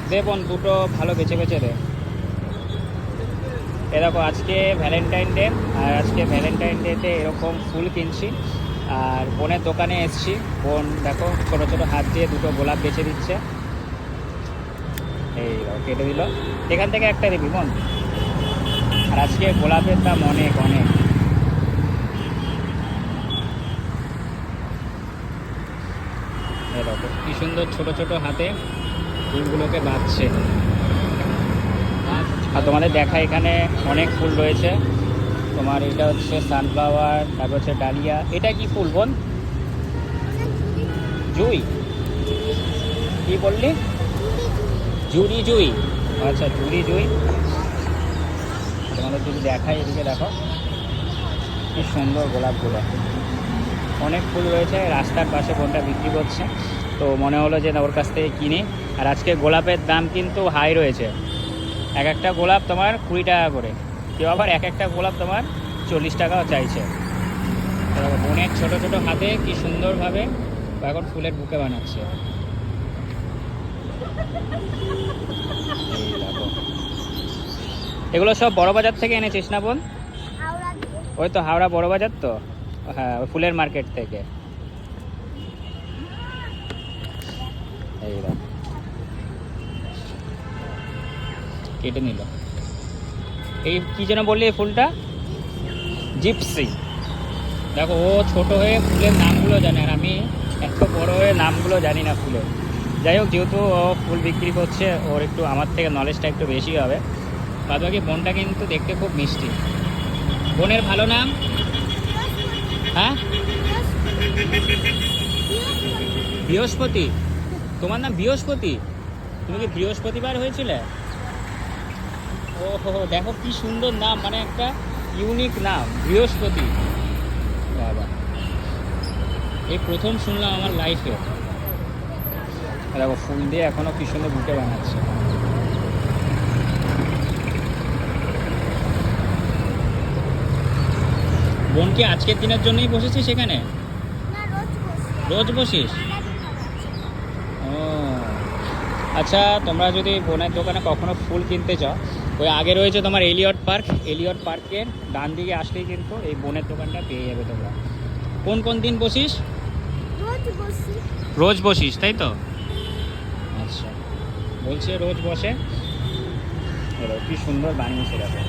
দে বোন, দুটো ভালো বেছে বেছে দে। এ দেখো আজকে ভ্যালেন্টাইন ডে, আর আজকে ভ্যালেন্টাইন ডেতে এরকম ফুল কিনছি। আর বোনের দোকানে এসছি, বোন দেখো ছোটো ছোটো হাত দিয়ে দুটো গোলাপ বেছে দিচ্ছে। এই কেটে দিল, এখান থেকে একটা দিবি বোন। আর আজকে গোলাপের দাম অনেক অনেক। এই দেখো কি সুন্দর ছোটো ছোটো হাতে ফুলগুলোকে বাঁধছে। আর তোমাদের দেখা এখানে অনেক ফুল রয়েছে। তোমার এটা হচ্ছে সানফ্লাওয়ার, তারপর হচ্ছে ডালিয়া। এটা কি ফুল বোন? জুই? কি বললি? জুড়ি জুই? আচ্ছা জুড়ি জুই। তোমাদের যদি দেখাই, এদিকে দেখো কি সুন্দর গোলাপগুলো, অনেক ফুল রয়েছে। রাস্তার পাশে বোনটা বিক্রি করছে, তো মনে হলো যে ওর কাছ থেকে কিনি। আর আজকে গোলাপের দাম কিন্তু হাই রয়েছে। এক একটা গোলাপ তোমার 20 টাকা করে, কেউ আবার এক একটা গোলাপ তোমার 40 টাকাও চাইছে। বোনের ছোটো ছোটো হাতে কি সুন্দরভাবে এখন ফুলের বুকে বানাচ্ছে। এগুলো সব বড় বাজার থেকে এনেছিস না বোন? ওই তো হাওড়া বড় বাজার তো, হ্যাঁ ওই ফুলের মার্কেট থেকে। এই কেটে নিল। এই কি যেন বললি এই ফুলটা? জিপসি। দেখো ও ছোট হয়ে ফুলের নামগুলো জানে, আর আমি এত বড় হয়ে নামগুলো জানি না ফুলের। যাই হোক, যেহেতু ও ফুল বিক্রি করছে, ওর একটু আমার থেকে নলেজটা একটু বেশি হবে। বাদ বাকি বোনটা কিন্তু দেখতে খুব মিষ্টি। বোনের ভালো নাম? হ্যাঁ, বৃহস্পতি। তোমার নাম বৃহস্পতি? তুমি কি বৃহস্পতিবার হয়েছিলে? ও হো, দেখো কি সুন্দর নাম, মানে একটা ইউনিক নাম, বৃহস্পতি। বাবা, এই প্রথম শুনলাম আমার লাইফে। দেখো ফুল দিয়ে এখনো কি সুন্দর বুকে বানাচ্ছে। বোন কি আজকের দিনের জন্যই বসেছিস সেখানে? রোজ বসিস? ও আচ্ছা, তোমরা যদি বোনের দোকানে কখনো ফুল কিনতে চাও, ওই আগে রয়েছে তোমার এলিয়ট পার্ক। এলিয়ট পার্কের ডান দিকে আসলেই কিন্তু এই বোনের দোকানটা পেয়ে যাবে তোমরা। কোন কোন দিন বসিস? রোজ বসিস তাই তো? আচ্ছা, বলছে রোজ বসে। কি সুন্দর বানিয়েছে দেখো।